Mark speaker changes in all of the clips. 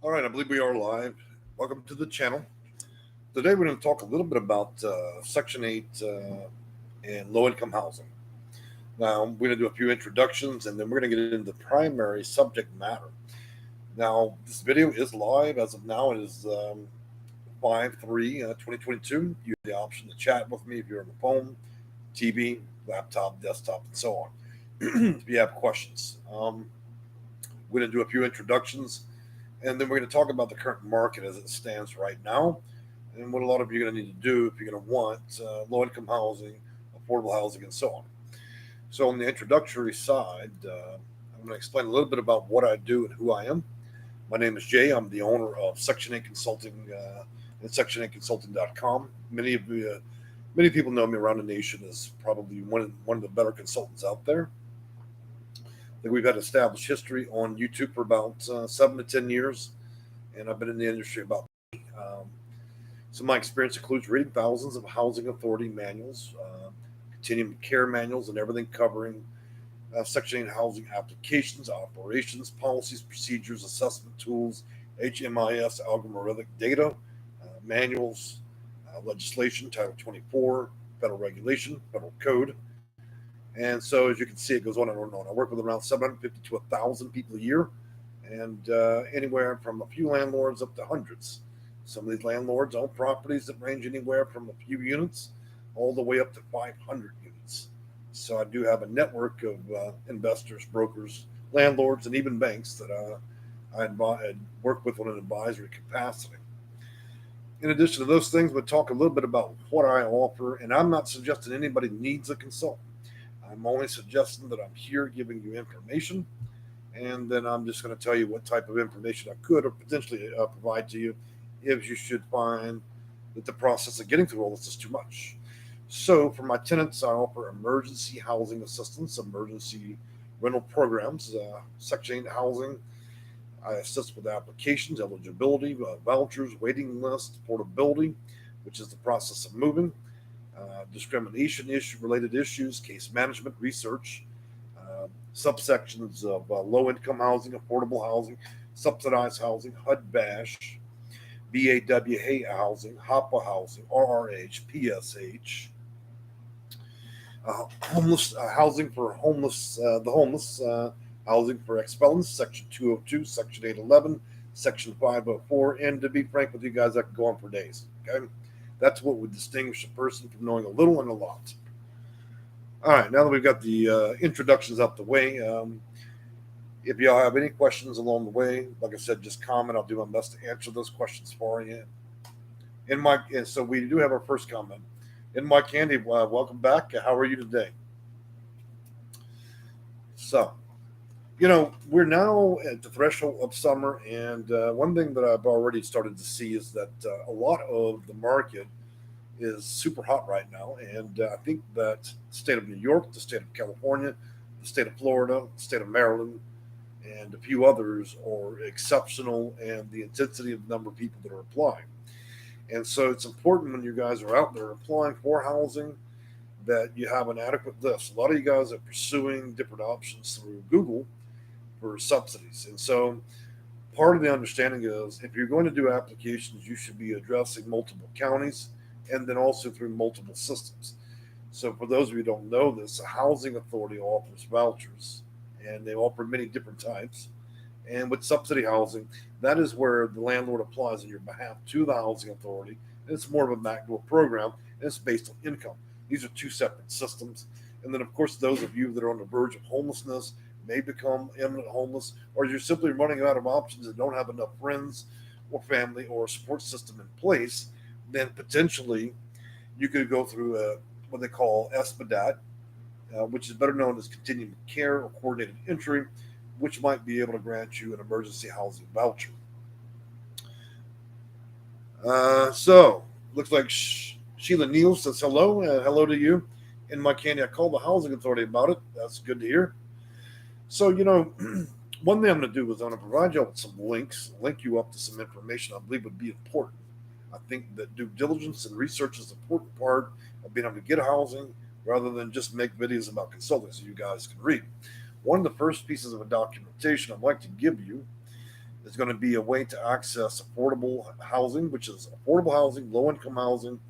Speaker 1: All right, I believe we are live. Welcome to the channel. Today we're going to talk a little bit about Section 8 and low income housing. Now, we're going to do a few introductions and then we're going to get into the primary subject matter. Now, this video is live as of now. It is 5/3, 2022. You have the option to chat with me if you're on the phone, TV, laptop, desktop, and so on. If you have questions, we're going to do a few introductions and then we're going to talk about the current market as it stands right now and what a lot of you are going to need to do if you're going to want low income housing, affordable housing, and so on. So, on the introductory side, I'm going to explain a little bit about what I do and who I am. My name is Jay. I'm the owner of Section 8 Consulting and Section8Consulting.com. Many people know me around the nation as probably one of the better consultants out there. I think we've had established history on YouTube for about 7 to 10 years, and I've been in the industry about 20. So my experience includes reading thousands of housing authority manuals, continuum care manuals, and everything covering Section 8 housing applications, operations, policies, procedures, assessment tools, HMIS, algorithmic data, manuals, legislation, Title 24, federal regulation, federal code. And so, as you can see, it goes on and on and on. I work with around 750 to 1,000 people a year, and anywhere from a few landlords up to hundreds. Some of these landlords own properties that range anywhere from a few units all the way up to 500 units. So I do have a network of investors, brokers, landlords, and even banks that I work with on an advisory capacity. In addition to those things, we'll talk a little bit about what I offer, and I'm not suggesting anybody needs a consultant. I'm only suggesting that I'm here giving you information, and then I'm just going to tell you what type of information I could or potentially provide to you if you should find that the process of getting through all this is too much. So, for my tenants, I offer emergency housing assistance, emergency rental programs, Section 8 housing. I assist with applications, eligibility, vouchers, waiting list, portability, which is the process of moving, discrimination issue related issues, case management, research, subsections of low income housing, affordable housing, subsidized housing, HUD BASH, BAWA housing, HOPA housing, RRH, PSH, homeless housing for the homeless, housing for ex-felons, Section 202, Section 811, Section 504, and to be frank with you guys, I could go on for days. Okay, that's what would distinguish a person from knowing a little and a lot. All right, now that we've got the introductions out the way, if y'all have any questions along the way, like I said, just comment. I'll do my best to answer those questions for you. And so we do have our first comment. In my candy, welcome back. How are you today? So, we're now at the threshold of summer, and one thing that I've already started to see is that a lot of the market is super hot right now, and I think that the state of New York, the state of California, the state of Florida, the state of Maryland, and a few others are exceptional, and the intensity of the number of people that are applying. And so it's important when you guys are out there applying for housing that you have an adequate list. A lot of you guys are pursuing different options through Google for subsidies. And so part of the understanding is if you're going to do applications, you should be addressing multiple counties and then also through multiple systems. So for those of you who don't know this, a housing authority offers vouchers and they offer many different types. And with subsidy housing, that is where the landlord applies on your behalf to the housing authority. And it's more of a backdoor program and it's based on income. These are two separate systems. And then, of course, those of you that are on the verge of homelessness may become imminent homeless, or you're simply running out of options and don't have enough friends or family or a support system in place, then potentially you could go through what they call SBDAT, which is better known as continuum care or coordinated entry, which might be able to grant you an emergency housing voucher. So, looks like Sheila Neal says hello. Hello to you. In my candy, I called the housing authority about it. That's good to hear. So, one thing I'm going to do is I'm going to provide you with some links, link you up to some information I believe would be important. I think that due diligence and research is an important part of being able to get housing rather than just make videos about consulting so you guys can read. One of the first pieces of a documentation I'd like to give you is going to be a way to access affordable housing, which is affordable housing, low income housing,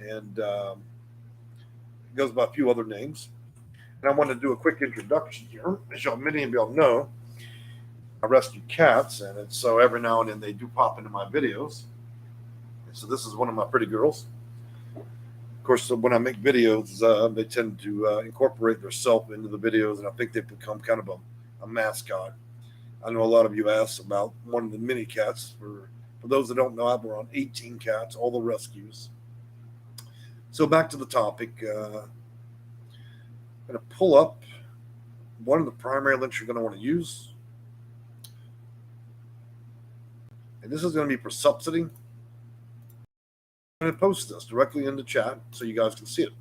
Speaker 1: and it goes by a few other names. And I want to do a quick introduction here. As y'all, many of y'all know, I rescue cats, and so every now and then they do pop into my videos. And so this is one of my pretty girls. Of course, when I make videos, they tend to incorporate themselves into the videos, and I think they've become kind of a mascot. I know a lot of you asked about one of the mini cats. For those that don't know, I've around 18 cats, all the rescues. So back to the topic. I'm going to pull up one of the primary links you're going to want to use. And this is going to be for subsidy. I'm going to post this directly in the chat so you guys can see it.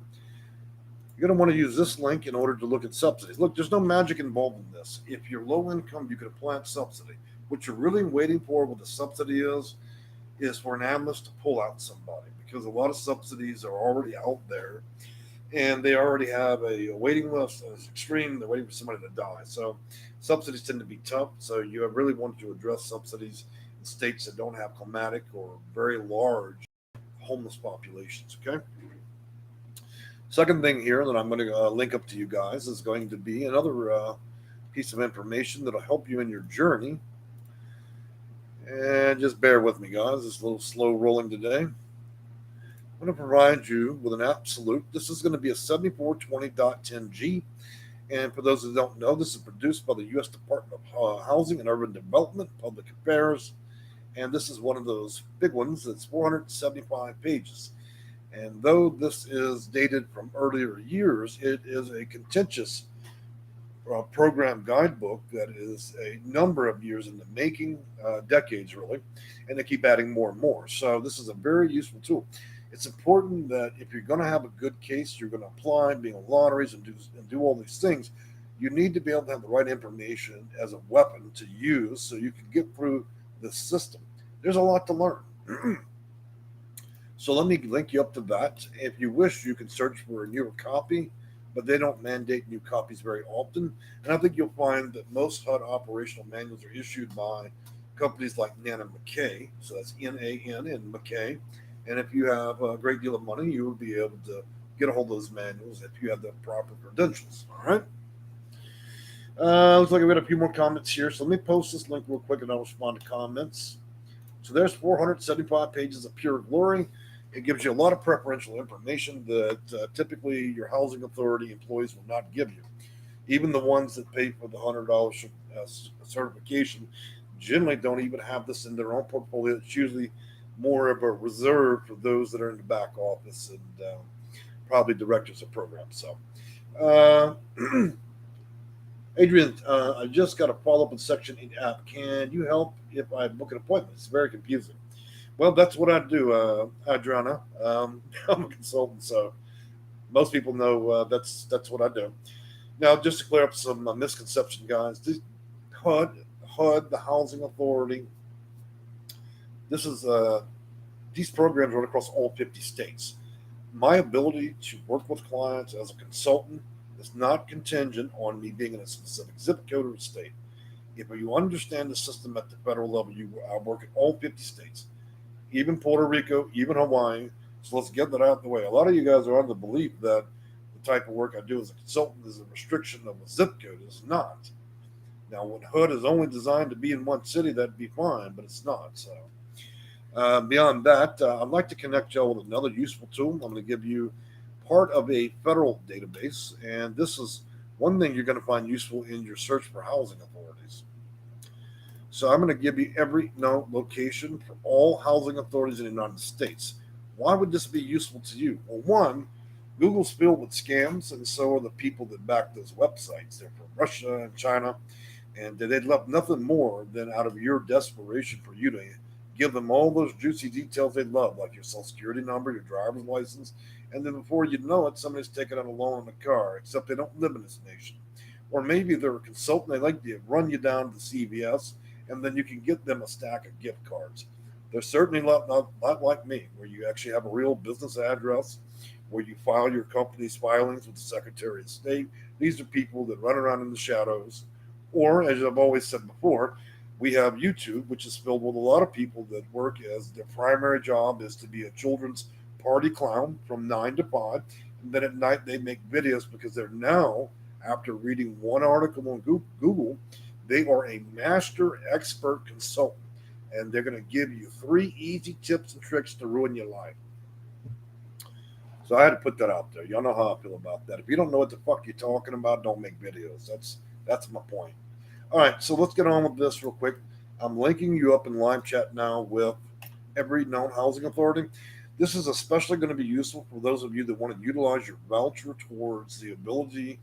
Speaker 1: You're going to want to use this link in order to look at subsidies. Look, there's no magic involved in this. If you're low income, you can apply a subsidy. What you're really waiting for with the subsidy is for an ambulance to pull out somebody, because a lot of subsidies are already out there and they already have a waiting list that is extreme. They're waiting for somebody to die. So subsidies tend to be tough. So you really want to address subsidies in states that don't have climatic or very large homeless populations. Okay. Second thing here that I'm going to link up to you guys is going to be another piece of information that'll help you in your journey. And just bear with me, guys. It's a little slow rolling today. I'm going to provide you with an absolute. This is going to be a 7420.10G. And for those that don't know, this is produced by the U.S. Department of Housing and Urban Development, Public Affairs. And this is one of those big ones that's 475 pages. And though this is dated from earlier years, it is a contentious program guidebook that is a number of years in the making, decades really, and they keep adding more and more. So this is a very useful tool. It's important that if you're going to have a good case, you're going to apply, being on lotteries and do all these things, you need to be able to have the right information as a weapon to use so you can get through the system. There's a lot to learn. So let me link you up to that. If you wish, you can search for a newer copy, but they don't mandate new copies very often. And I think you'll find that most HUD operational manuals are issued by companies like Nan and McKay. So that's NAN and McKay. And if you have a great deal of money, you will be able to get a hold of those manuals if you have the proper credentials. All right. Looks like I've got a few more comments here. So let me post this link real quick and I'll respond to comments. So there's 475 pages of pure glory. It gives you a lot of preferential information that typically your housing authority employees will not give you. Even the ones that pay for the $100 certification generally don't even have this in their own portfolio. It's usually more of a reserve for those that are in the back office and probably directors of programs. So, Adrian, I just got a follow-up in Section 8 app. Can you help if I book an appointment? It's very confusing. Well, that's what I do, Adriana. I'm a consultant, so most people know that's what I do. Now, just to clear up some misconception, guys, HUD, the Housing Authority, this is these programs run across all 50 states. My ability to work with clients as a consultant is not contingent on me being in a specific zip code or state. If you understand the system at the federal level, I work in all 50 states, even Puerto Rico, even Hawaii. So let's get that out of the way. A lot of you guys are under the belief that the type of work I do as a consultant is a restriction of a zip code. It's not. Now, when HUD is only designed to be in one city, that'd be fine, but it's not. So beyond that, I'd like to connect y'all with another useful tool. I'm going to give you part of a federal database, and this is one thing you're going to find useful in your search for housing authorities. So I'm going to give you every known location for all housing authorities in the United States. Why would this be useful to you? Well, one, Google's filled with scams, and so are the people that back those websites. They're from Russia and China, and they'd love nothing more than out of your desperation for you to give them all those juicy details they love, like your social security number, your driver's license, and then before you know it, somebody's taking out a loan on a car, except they don't live in this nation. Or maybe they're a consultant, they like to run you down to CVS, and then you can get them a stack of gift cards. They're certainly not like me, where you actually have a real business address, where you file your company's filings with the Secretary of State. These are people that run around in the shadows, or as I've always said before, We have YouTube, which is filled with a lot of people that work as their primary job is to be a children's party clown from 9 to 5, and then at night they make videos because they're now, after reading one article on Google, they are a master expert consultant, and they're going to give you 3 easy tips and tricks to ruin your life. So I had to put that out there. Y'all know how I feel about that. If you don't know what the fuck you're talking about, don't make videos. That's my point. All right, so let's get on with this real quick. I'm linking you up in live chat now with every known housing authority. This is especially going to be useful for those of you that want to utilize your voucher towards the ability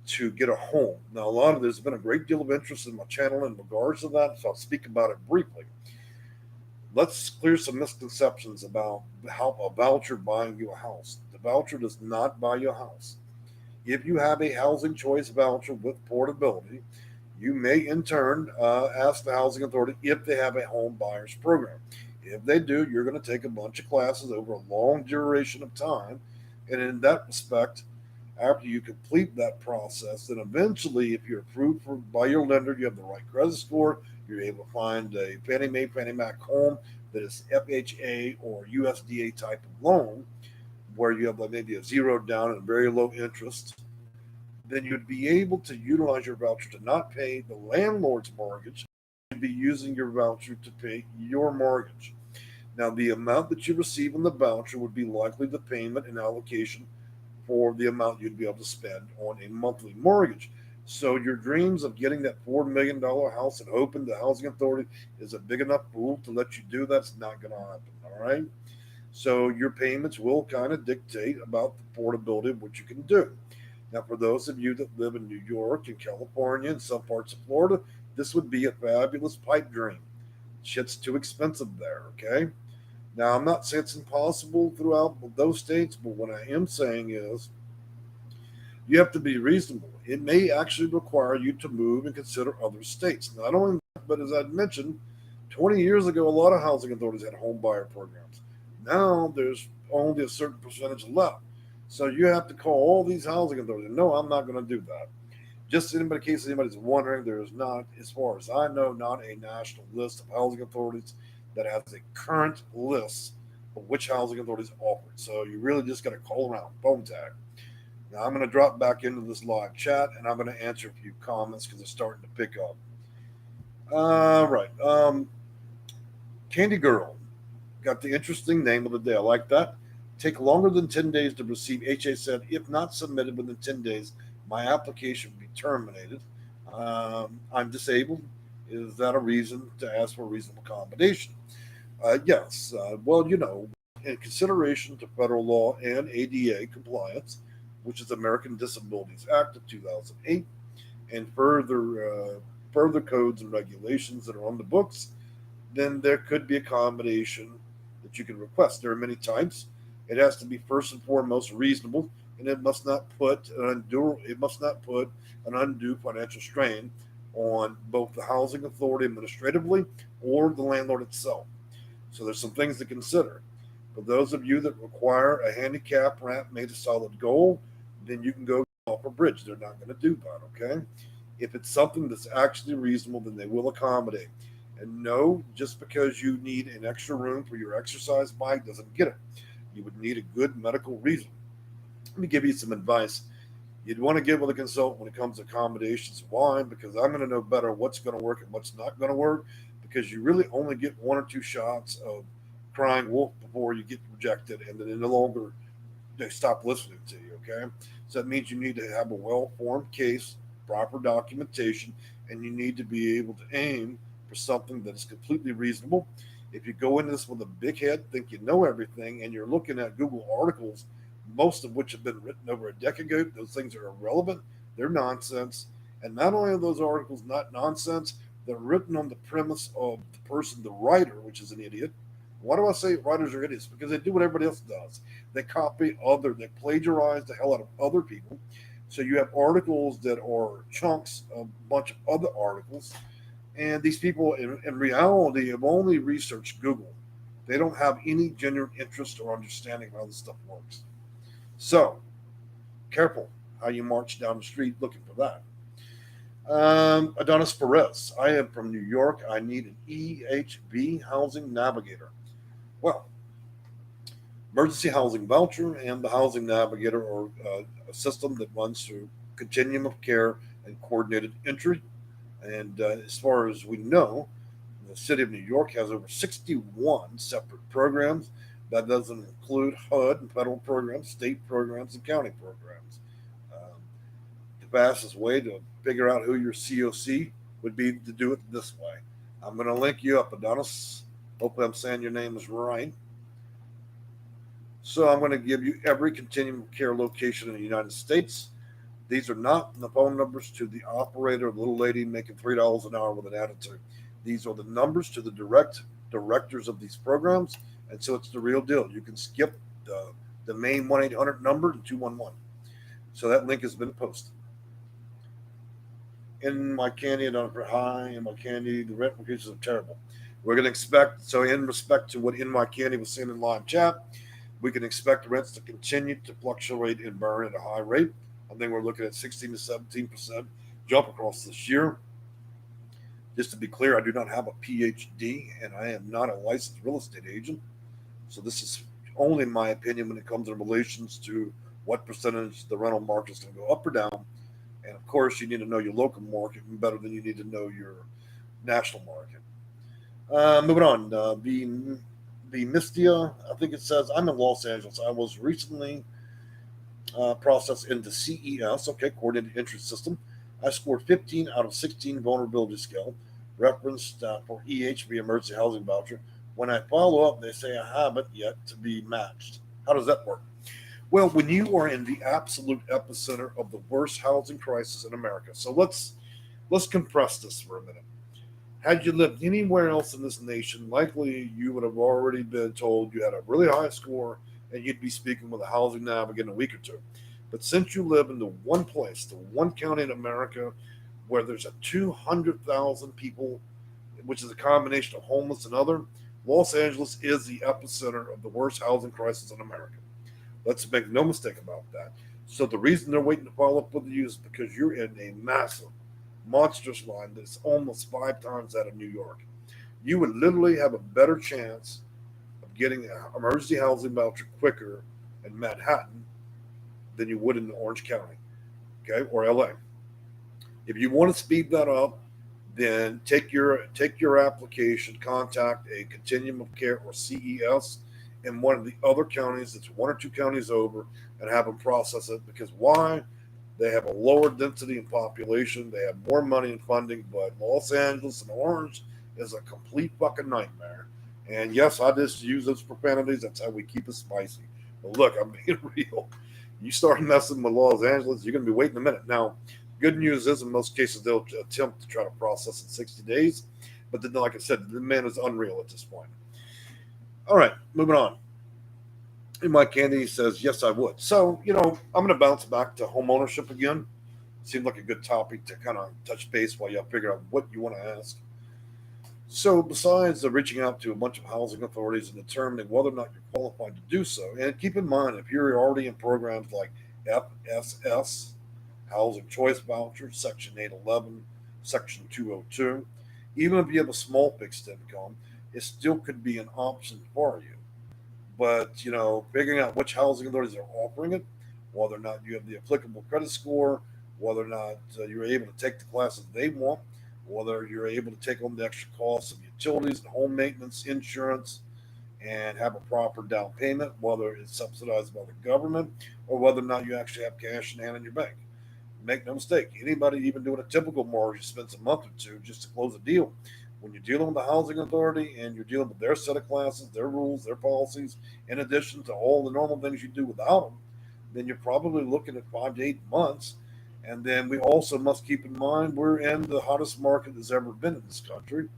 Speaker 1: to get a home. Now, there's been a great deal of interest in my channel in regards to that, so I'll speak about it briefly. Let's clear some misconceptions about how a voucher buying you a house. The voucher does not buy you a house. If you have a housing choice voucher with portability, you may in turn ask the housing authority if they have a home buyers program. If they do, you're going to take a bunch of classes over a long duration of time. And in that respect, after you complete that process, then eventually, if you're approved by your lender, you have the right credit score, you're able to find a Fannie Mae, Fannie Mac home that is FHA or USDA type of loan, where you have like maybe a zero down and very low interest, then you'd be able to utilize your voucher to not pay the landlord's mortgage. You'd be using your voucher to pay your mortgage. Now, the amount that you receive in the voucher would be likely the payment and allocation for the amount you'd be able to spend on a monthly mortgage. So your dreams of getting that $4 million house and hoping the housing authority is a big enough pool to let you do that's not going to happen. All right. So your payments will kind of dictate about the portability of what you can do. Now, for those of you that live in New York and California and some parts of Florida, this would be a fabulous pipe dream. Shit's too expensive there, okay? Now, I'm not saying it's impossible throughout those states, but what I am saying is you have to be reasonable. It may actually require you to move and consider other states. Not only that, but as I mentioned, 20 years ago, a lot of housing authorities had home buyer programs. Now there's only a certain percentage left. So you have to call all these housing authorities. No, I'm not going to do that. Just in case anybody's wondering, there is not, as far as I know, not a national list of housing authorities that has a current list of which housing authorities offer it. So you really just got to call around, phone tag. Now I'm going to drop back into this live chat and I'm going to answer a few comments because it's starting to pick up. All right. Candy Girl got the interesting name of the day. I like that. Take longer than 10 days to receive. HA said, if not submitted within 10 days, my application will be terminated. I'm disabled. Is that a reason to ask for a reasonable accommodation? Yes. Well, in consideration to federal law and ADA compliance, which is American Disabilities Act of 2008, and further codes and regulations that are on the books, then there could be accommodation that you can request. There are many types. It has to be first and foremost reasonable, and it must not put an undue financial strain on both the housing authority administratively or the landlord itself. So there's some things to consider. For those of you that require a handicap ramp made a solid goal, then you can go off a bridge. They're not going to do that, okay? If it's something that's actually reasonable, then they will accommodate. And no, just because you need an extra room for your exercise bike doesn't get it. You would need a good medical reason. Let me give you some advice. You'd want to get with a consultant when it comes to accommodations. Why? Because I'm going to know better what's going to work and what's not going to work, because you really only get one or two shots of crying wolf before you get rejected, and then no longer they stop listening to you, okay? So that means you need to have a well-formed case, proper documentation, and you need to be able to aim for something that is completely reasonable. If you go into this with a big head, think you know everything, and you're looking at Google articles, most of which have been written over a decade ago, those things are irrelevant. They're nonsense. And not only are those articles not nonsense, they're written on the premise of the person, the writer, which is an idiot. Why do I say writers are idiots? Because they do what everybody else does. They they plagiarize the hell out of other people. So you have articles that are chunks of a bunch of other articles. And these people, in reality, have only researched Google. They don't have any genuine interest or understanding of how this stuff works. So, careful how you march down the street looking for that. Adonis Perez, I am from New York. I need an EHV housing navigator. Well, emergency housing voucher and the housing navigator are a system that runs through continuum of care and coordinated entry. And as far as we know, the city of New York has over 61 separate programs. That doesn't include HUD and federal programs, state programs, and county programs. Um, the fastest way to figure out who your COC would be to do it this way. I'm going to link you up, Adonis. Hopefully, I'm saying your name is right. So, I'm going to give you every continuum of care location in the United States. These are not the phone numbers to the operator, the little lady making $3 an hour with an attitude. These are the numbers to the directors of these programs, and so it's the real deal. You can skip the main 1-800 number and 211. So that link has been posted. In my candy, and high in my candy, the rent increases are terrible. We're going to expect, so in respect to what in my candy was saying in live chat, we can expect rents to continue to fluctuate and burn at a high rate. I think we're looking at 16 to 17% jump across this year. Just to be clear, I do not have a PhD and I am not a licensed real estate agent. So this is only my opinion when it comes in relations to what percentage the rental market is going to go up or down. And of course, you need to know your local market better than you need to know your national market. Moving on, the Mistia, I think it says, I'm in Los Angeles. I was recently processed into CES, okay, coordinated entry system. I scored 15 out of 16 vulnerability scale, referenced for EHV emergency housing voucher. When I follow up, they say I haven't yet to be matched. How does that work? Well, when you are in the absolute epicenter of the worst housing crisis in America, so let's compress this for a minute. Had you lived anywhere else in this nation, likely you would have already been told you had a really high score and you'd be speaking with a housing navigator in a week or two. But since you live in the one place, the one county in America where there's a 200,000 people, which is a combination of homeless and other, Los Angeles is the epicenter of the worst housing crisis in America. Let's make no mistake about that. So the reason they're waiting to follow up with you is because you're in a massive, monstrous line that's almost 5 times that of New York. You would literally have a better chance of getting an emergency housing voucher quicker in Manhattan than you would in Orange County, okay, or LA. If you want to speed that up, then take your application, contact a continuum of care or CES in one of the other counties that's 1 or 2 counties over, and have them process it. Because why? They have a lower density in population, they have more money in funding, but Los Angeles and Orange is a complete fucking nightmare. And yes, I just use those profanities. That's how we keep it spicy. But look, I'm being real. You start messing with Los Angeles, you're going to be waiting a minute. Now, good news is in most cases they'll attempt to try to process in 60 days. But then, like I said, the demand is unreal at this point. All right, moving on. And Mike Candy says, yes, I would. So, I'm going to bounce back to home ownership again. Seemed like a good topic to kind of touch base while you figure out what you want to ask. So, besides reaching out to a bunch of housing authorities and determining whether or not you're qualified to do so, and keep in mind if you're already in programs like FSS, Housing Choice Voucher Section 811, Section 202, even if you have a small fixed income, it still could be an option for you. But figuring out which housing authorities are offering it, whether or not you have the applicable credit score, whether or not you're able to take the classes they want, whether you're able to take on the extra costs of utilities and home maintenance, insurance, and have a proper down payment, whether it's subsidized by the government or whether or not you actually have cash in hand in your bank. Make no mistake, anybody even doing a typical mortgage spends a month or two just to close a deal. When you're dealing with the housing authority and you're dealing with their set of classes, their rules, their policies, in addition to all the normal things you do without them, then you're probably looking at 5 to 8 months. And then we also must keep in mind we're in the hottest market that's ever been in this country.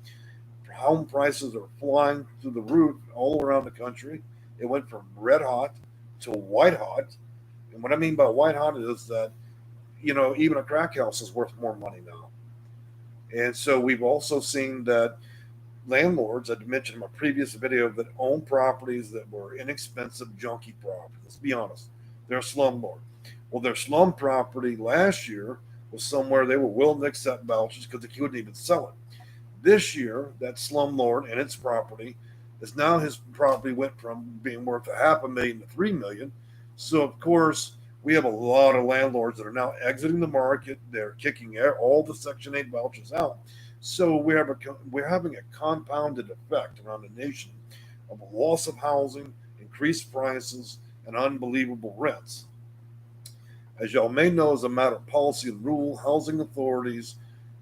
Speaker 1: Home prices are flying through the roof all around the country. It went from red hot to white hot. And what I mean by white hot is that, even a crack house is worth more money now. And so we've also seen that landlords, I mentioned in my previous video, that own properties that were inexpensive, junky properties. Let's be honest, they're a slumlord. Well, their slum property last year was somewhere they were willing to accept vouchers because they couldn't even sell it. This year, that slumlord and its property is now his property went from being worth a half a million to 3 million. So of course we have a lot of landlords that are now exiting the market. They're kicking all the Section 8 vouchers out. So we're having a compounded effect around the nation of a loss of housing, increased prices, and unbelievable rents. As y'all may know, as a matter of policy and rule, housing authorities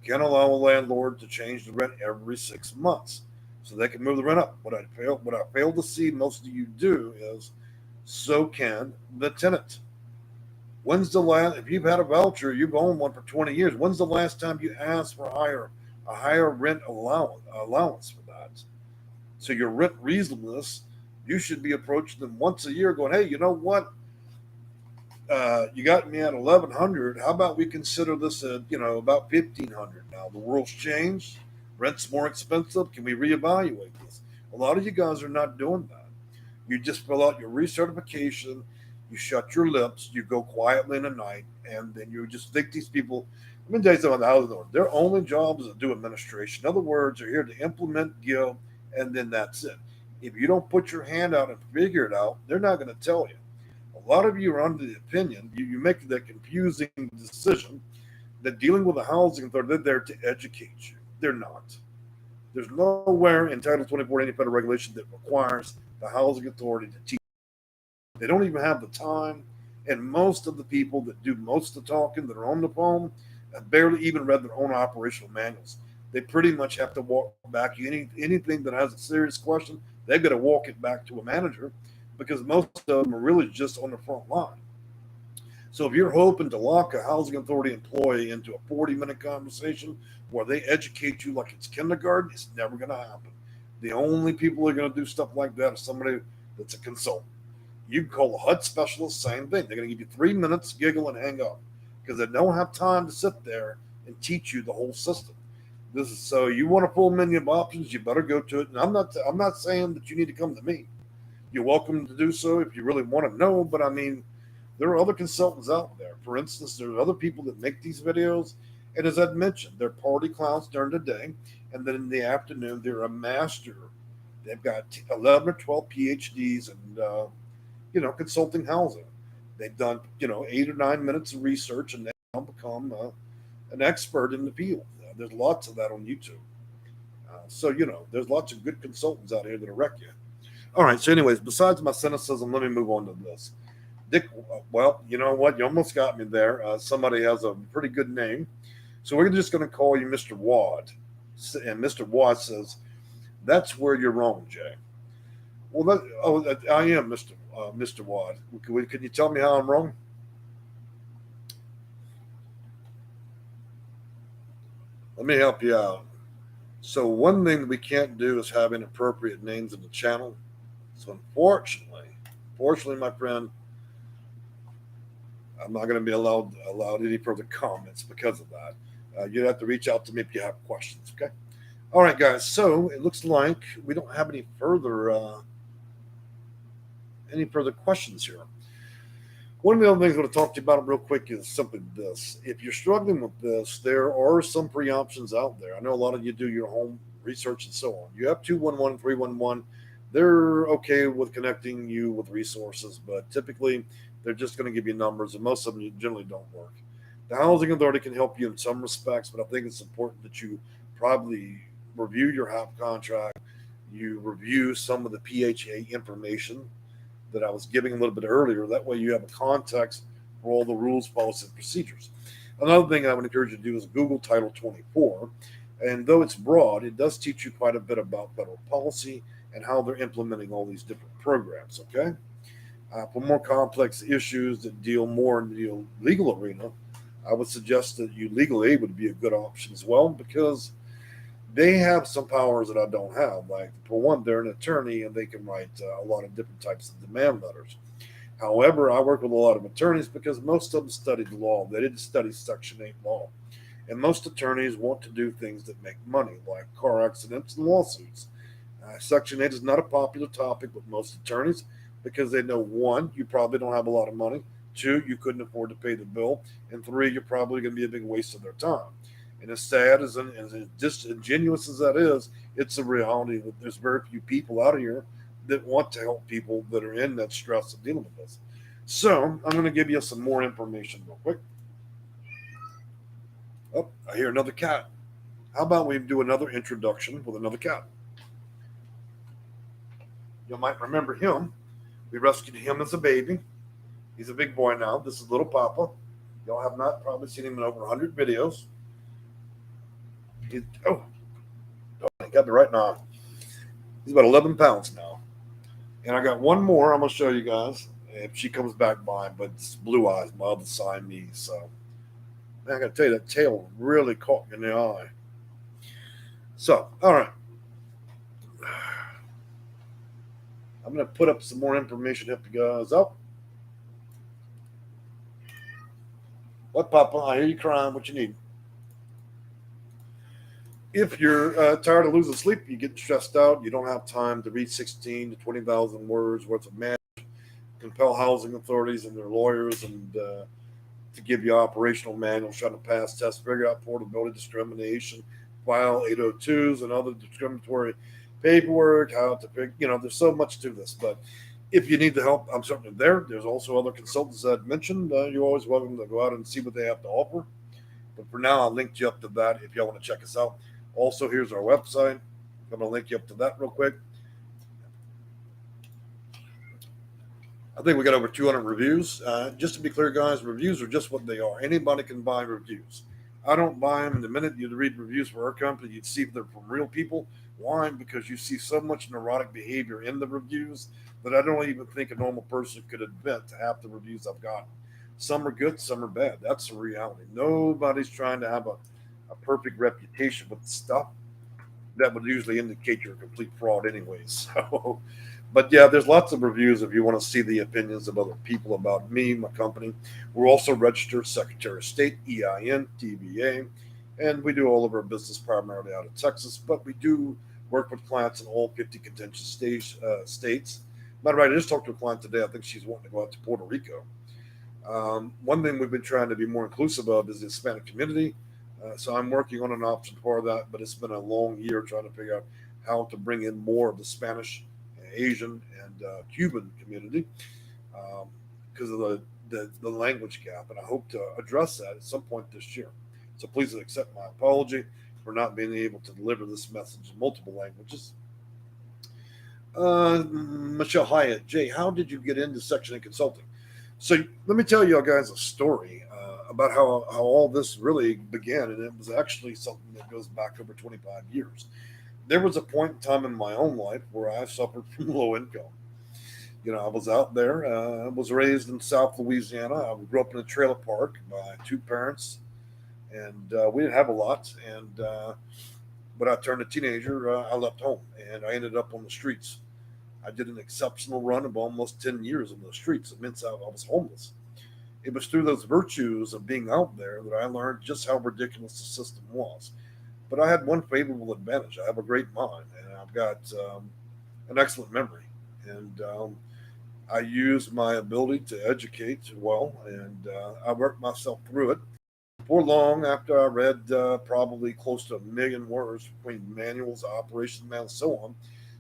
Speaker 1: can allow a landlord to change the rent every 6 months, so they can move the rent up. What I fail to see most of you do is so can the tenant. When's the last? If you've had a voucher, you've owned one for 20 years. When's the last time you asked for a higher rent allowance for that? So your rent reasonableness, you should be approaching them once a year, going, "Hey, you know what? You got me at 1,100. How about we consider this at about 1,500 now? The world's changed. Rent's more expensive. Can we reevaluate this?" A lot of you guys are not doing that. You just fill out your recertification, you shut your lips, you go quietly in the night, and then you just think these people. Let me tell you something. How they're doing. Their only job is to do administration. In other words, they're here to implement, give, and then that's it. If you don't put your hand out and figure it out, they're not going to tell you. A lot of you are under the opinion, you make the confusing decision that dealing with the housing authority, they're there to educate you. They're not. There's nowhere in Title 24 any federal regulation that requires the housing authority to teach. They don't even have the time. And most of the people that do most of the talking that are on the phone have barely even read their own operational manuals. They pretty much have to walk back anything that has a serious question. They've got to walk it back to a manager because most of them are really just on the front line. So if you're hoping to lock a housing authority employee into a 40-minute conversation where they educate you like it's kindergarten, it's never going to happen. The only people that are going to do stuff like that is somebody that's a consultant. You can call a HUD specialist, same thing. They're going to give you 3 minutes, giggle, and hang up because they don't have time to sit there and teach you the whole system. This is so you want a full menu of options, you better go to it. And I'm not saying that you need to come to me. You're welcome to do so if you really want to know, but I mean, there are other consultants out there. For instance, there are other people that make these videos, and as I'd mentioned, they're party clowns during the day, and then in the afternoon, they're a master. They've got 11 or 12 PhDs and consulting housing. They've done 8 or 9 minutes of research, and they now become an expert in the field. There's lots of that on YouTube. So there's lots of good consultants out here that'll wreck you. All right. So, anyways, besides my cynicism, let me move on to this. Dick, well, you know what? You almost got me there. Somebody has a pretty good name. So we're just going to call you Mr. Wad. And Mr. Wad says, "That's where you're wrong, Jay." Well, I am Mr. Wad. Can you tell me how I'm wrong? Let me help you out. So one thing that we can't do is have inappropriate names in the channel. So unfortunately, my friend, I'm not going to be allowed any further comments because of that. You'd have to reach out to me if you have questions. Okay. All right, guys. So it looks like we don't have any further questions here. One of the other things I want to talk to you about real quick is simply this. If you're struggling with this, there are some free options out there. I know a lot of you do your home research and so on. You have 211, 311. They're okay with connecting you with resources, but typically they're just going to give you numbers, and most of them generally don't work. The housing authority can help you in some respects, but I think it's important that you probably review your HAP contract, you review some of the PHA information that I was giving a little bit earlier. That way you have a context for all the rules, policies, and procedures. Another thing I would encourage you to do is Google Title 24. And though it's broad, it does teach you quite a bit about federal policy and how they're implementing all these different programs, okay? For more complex issues that deal more in the legal arena, I would suggest that legal aid would be a good option as well because they have some powers that I don't have. Like, for one, they're an attorney and they can write a lot of different types of demand letters. However, I work with a lot of attorneys because most of them studied law. They didn't study Section 8 law. And most attorneys want to do things that make money, like car accidents and lawsuits. Section 8 is not a popular topic with most attorneys because they know, one, you probably don't have a lot of money. 2, you couldn't afford to pay the bill, and 3, you're probably going to be a big waste of their time. And as sad as disingenuous as that is, it's a reality that there's very few people out here that want to help people that are in that stress of dealing with this. So I'm going to give you some more information real quick. Oh, I hear another cat. How about we do another introduction with another cat? You might remember him. We rescued him as a baby. He's a big boy now. This is little Papa. Y'all have not probably seen him in over 100 videos. He, oh, I got me right now. He's about 11 pounds now. And I got one more I'm going to show you guys if she comes back by, but it's Blue Eyes, my other Siamese. So man, I got to tell you, that tail really caught me in the eye. So, all right. I'm going to put up some more information, help you guys out. What, Papa? I hear you crying. What you need? If you're tired of losing sleep, you get stressed out, you don't have time to read 16 to 20,000 words worth of manuals, compel housing authorities and their lawyers and to give you operational manuals, trying to pass tests, figure out portability, discrimination, file 802s and other discriminatory paperwork, how to pick, there's so much to this. But if you need the help, I'm certainly there. There's also other consultants that I've mentioned. You're always welcome to go out and see what they have to offer. But for now, I'll link you up to that if y'all want to check us out. Also, here's our website. I'm going to link you up to that real quick. I think we got over 200 reviews. Just to be clear, guys, reviews are just what they are. Anybody can buy reviews. I don't buy them. The minute you read reviews for our company, you'd see if they're from real people. Why? Because you see so much neurotic behavior in the reviews that I don't even think a normal person could admit to half the reviews I've gotten. Some are good, some are bad. That's the reality. Nobody's trying to have a perfect reputation with stuff that would usually indicate you're a complete fraud anyways. So, but yeah, there's lots of reviews if you want to see the opinions of other people about me, my company. We're also registered Secretary of State, EIN, DBA, and we do all of our business primarily out of Texas, but we do work with clients in all 50 contentious states. Matter of fact, I just talked to a client today. I think she's wanting to go out to Puerto Rico. One thing we've been trying to be more inclusive of is the Hispanic community. So I'm working on an option for that, but it's been a long year trying to figure out how to bring in more of the Spanish, Asian, and Cuban community because of the language gap. And I hope to address that at some point this year. So please accept my apology for not being able to deliver this message in multiple languages. Michelle Hyatt, Jay, how did you get into Section 8 consulting? So let me tell you guys a story about how all this really began, and it was actually something that goes back over 25 years. There was a point in time in my own life where I suffered from low income. I was out there. I was raised in South Louisiana. I grew up in a trailer park by two parents, and we didn't have a lot. And when I turned a teenager, I left home, and I ended up on the streets. I did an exceptional run of almost 10 years on the streets. It meant I was homeless. It was through those virtues of being out there that I learned just how ridiculous the system was. But I had one favorable advantage. I have a great mind, and I've got an excellent memory. And I used my ability to educate well, and I worked myself through it. Before long, after I read probably close to 1,000,000 words between manuals, operation manuals, so on,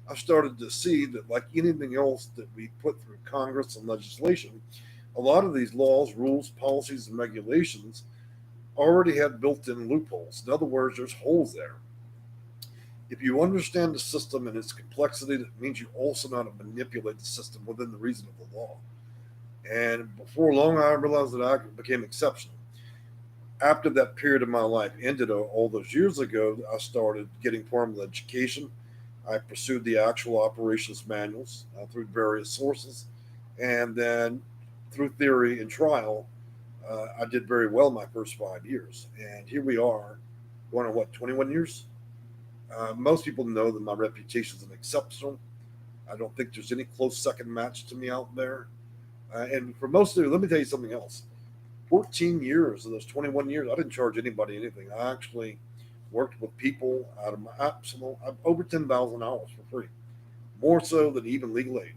Speaker 1: I started to see that, like anything else that we put through Congress and legislation, a lot of these laws, rules, policies, and regulations already had built in loopholes. In other words, there's holes there. If you understand the system and its complexity, that means you also know how to manipulate the system within the reason of the law. And before long, I realized that I became exceptional. After that period of my life ended all those years ago, I started getting formal education. I pursued the actual operations manuals through various sources. And then through theory and trial, I did very well my first 5 years. And here we are, going on 21 years? Most people know that my reputation is an exceptional. I don't think there's any close second match to me out there. And for most of you, let me tell you something else. 14 years of those 21 years, I didn't charge anybody anything. I actually worked with people out of my absolute over 10,000 hours for free, more so than even legal aid.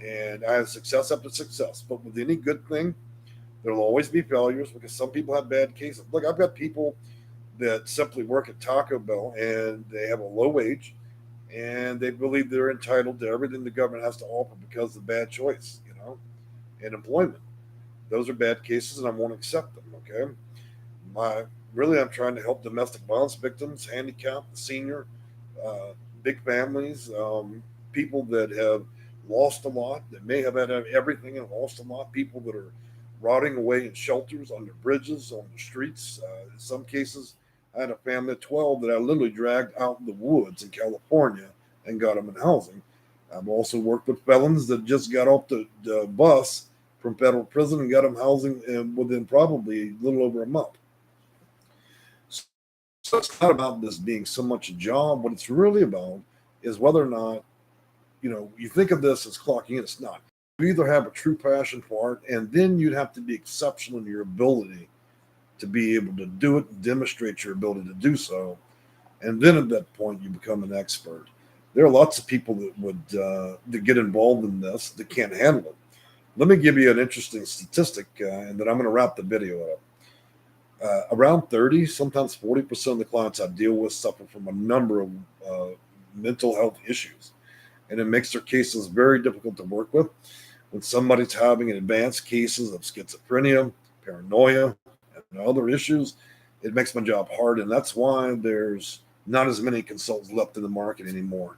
Speaker 1: And I had success after success. But with any good thing, there'll always be failures because some people have bad cases. Look, I've got people that simply work at Taco Bell and they have a low wage and they believe they're entitled to everything the government has to offer because of bad choice, and employment. Those are bad cases and I won't accept them, okay? My Really, I'm trying to help domestic violence victims, handicapped, senior, uh, big families, people that have lost a lot, that may have had everything and lost a lot, people that are rotting away in shelters, under bridges, on the streets. In some cases, I had a family of 12 that I literally dragged out in the woods in California and got them in housing. I've also worked with felons that just got off the bus from federal prison and got them housing within probably a little over a month. So it's not about this being so much a job. What it's really about is whether or not, you think of this as clocking in. It's not. You either have a true passion for it, and then you'd have to be exceptional in your ability to be able to do it and demonstrate your ability to do so. And then at that point, you become an expert. There are lots of people that get involved in this that can't handle it. Let me give you an interesting statistic, and then I'm going to wrap the video up. Around 30, sometimes 40% of the clients I deal with suffer from a number of mental health issues, and it makes their cases very difficult to work with. When somebody's having an advanced cases of schizophrenia, paranoia, and other issues, it makes my job hard, and that's why there's not as many consultants left in the market anymore,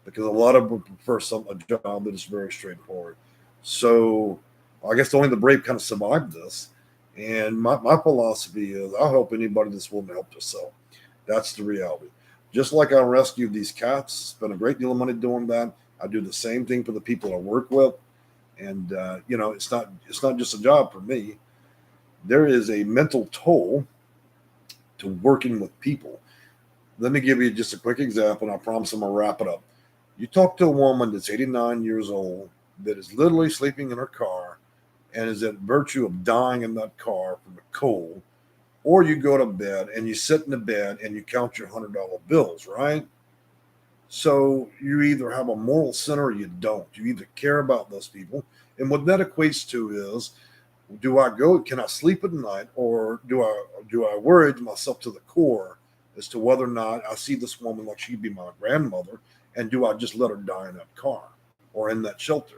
Speaker 1: because a lot of them prefer a job that is very straightforward. So I guess only the brave kind of survived this. And my philosophy is I'll help anybody that's willing to help themselves. That's the reality. Just like I rescued these cats, spent a great deal of money doing that. I do the same thing for the people I work with, and it's not just a job for me. There is a mental toll to working with people. Let me give you just a quick example, and I promise I'm gonna wrap it up. You talk to a woman that's 89 years old that is literally sleeping in her car and is at virtue of dying in that car from a cold, or you go to bed and you sit in the bed and you count your $100 bills, right? So you either have a moral center or you don't. You either care about those people. And what that equates to is, can I sleep at night, or do I worry myself to the core as to whether or not I see this woman like she'd be my grandmother, and do I just let her die in that car or in that shelter?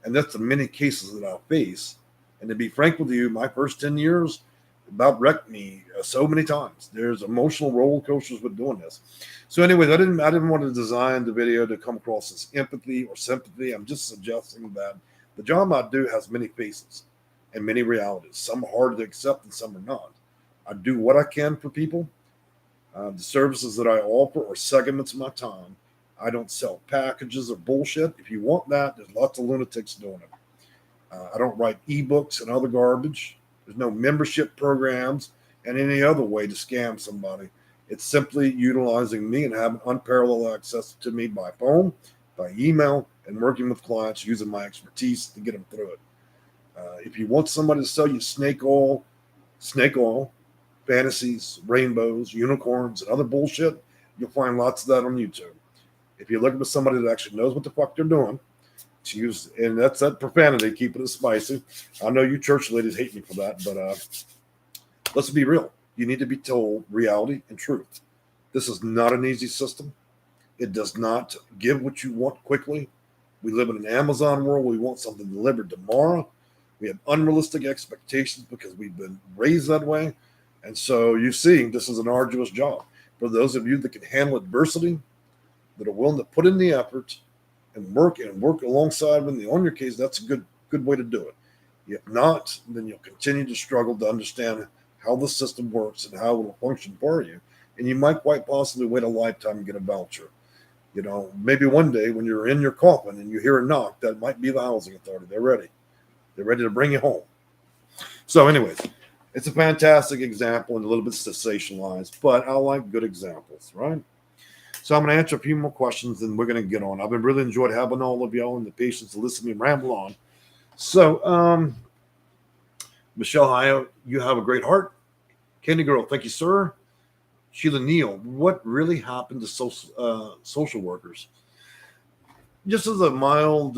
Speaker 1: And that's the many cases that I face. And to be frank with you, my first 10 years about wrecked me so many times. There's emotional roller coasters with doing this. So, anyways, I didn't want to design the video to come across as empathy or sympathy. I'm just suggesting that the job I do has many faces and many realities. Some are hard to accept and some are not. I do what I can for people. The services that I offer are segments of my time. I don't sell packages or bullshit. If you want that, there's lots of lunatics doing it. I don't write ebooks and other garbage. There's no membership programs and any other way to scam somebody. It's simply utilizing me and having unparalleled access to me by phone, by email, and working with clients using my expertise to get them through it. If you want somebody to sell you snake oil, fantasies, rainbows, unicorns, and other bullshit, you'll find lots of that on YouTube. If you're looking for somebody that actually knows what the fuck they're doing, to use, and that's that profanity, keeping it spicy. I know you church ladies hate me for that, but let's be real. You need to be told reality and truth. This is not an easy system. It does not give what you want quickly. We live in an Amazon world. We want something delivered tomorrow. We have unrealistic expectations because we've been raised that way. And so you see, this is an arduous job. For those of you that can handle adversity, that are willing to put in the effort and work alongside them on your case, that's a good way to do it. If not, then you'll continue to struggle to understand how the system works and how it will function for you. And you might quite possibly wait a lifetime and get a voucher. Maybe one day when you're in your coffin and you hear a knock, that might be the housing authority. They're ready. They're ready to bring you home. So anyways, it's a fantastic example and a little bit sensationalized, but I like good examples, right? So I'm going to answer a few more questions and we're going to get on. I've been really enjoyed having all of y'all and the patience to listen to me ramble on. So, Michelle Hyo, you have a great heart. Candy Girl, thank you, sir. Sheila Neal, what really happened to social workers? Just as a mild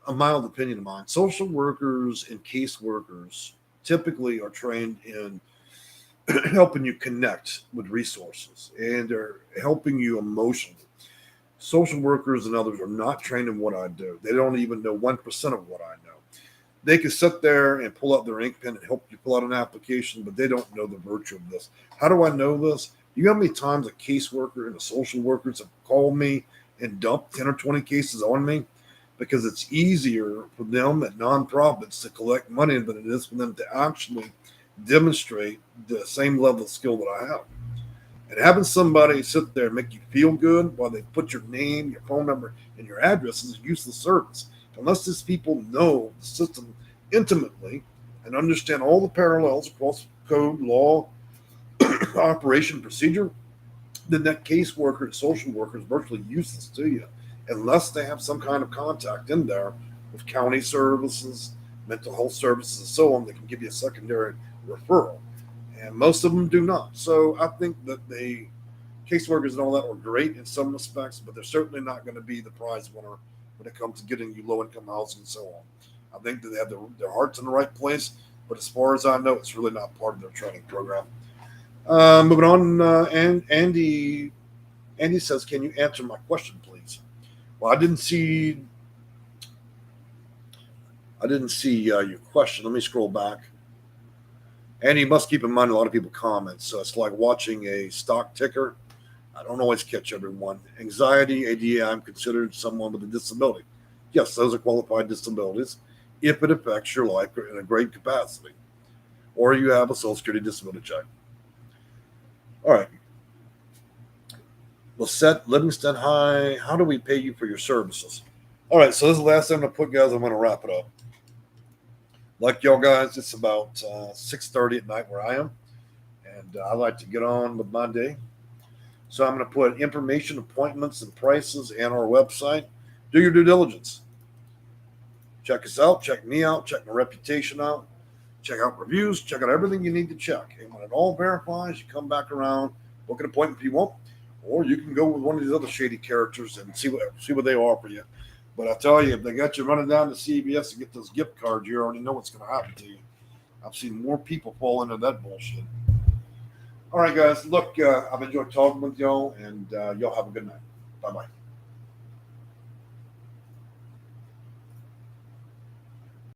Speaker 1: a mild opinion of mine. Social workers and caseworkers typically are trained in helping you connect with resources, and they're helping you emotionally. Social workers and others are not trained in what I do. They don't even know 1% of what I know. They can sit there and pull out their ink pen and help you pull out an application, but they don't know the virtue of this. How do I know this? You know how many times a caseworker and a social workers have called me and dumped 10 or 20 cases on me? Because it's easier for them at nonprofits to collect money than it is for them to actually demonstrate the same level of skill that I have. And having somebody sit there and make you feel good while they put your name, your phone number, and your address is a useless service. Unless these people know the system intimately and understand all the parallels across code, law, operation, procedure, then that caseworker and social worker is virtually useless to you unless they have some kind of contact in there with county services, mental health services, and so on that can give you a secondary referral. And most of them do not. So I think that the caseworkers and all that are great in some respects, but they're certainly not going to be the prize winner when it comes to getting you low income housing and so on. I think that they have their hearts in the right place, but as far as I know, it's really not part of their training program. Moving on, and Andy says, "Can you answer my question, please?" Well, I didn't see your question. Let me scroll back. And you must keep in mind a lot of people comment, so it's like watching a stock ticker. I don't always catch everyone. Anxiety, ADA, I'm considered someone with a disability. Yes, those are qualified disabilities if it affects your life in a great capacity, or you have a Social Security disability check. All right. Lisette Livingston, hi. How do we pay you for your services? All right, so this is the last thing I'm going to put, guys. I'm going to wrap it up. Like y'all guys, it's about 6:30 at night where I am, and I like to get on with my day. So I'm going to put information, appointments, and prices and our website. Do your due diligence. Check us out. Check me out. Check my reputation out. Check out reviews. Check out everything you need to check. And when it all verifies, you come back around, book an appointment if you want, or you can go with one of these other shady characters and see what they offer you. But I tell you, if they got you running down to CVS to get those gift cards, you already know what's going to happen to you. I've seen more people fall into that bullshit. All right, guys. Look, I've enjoyed talking with y'all, and y'all have a good night. Bye bye.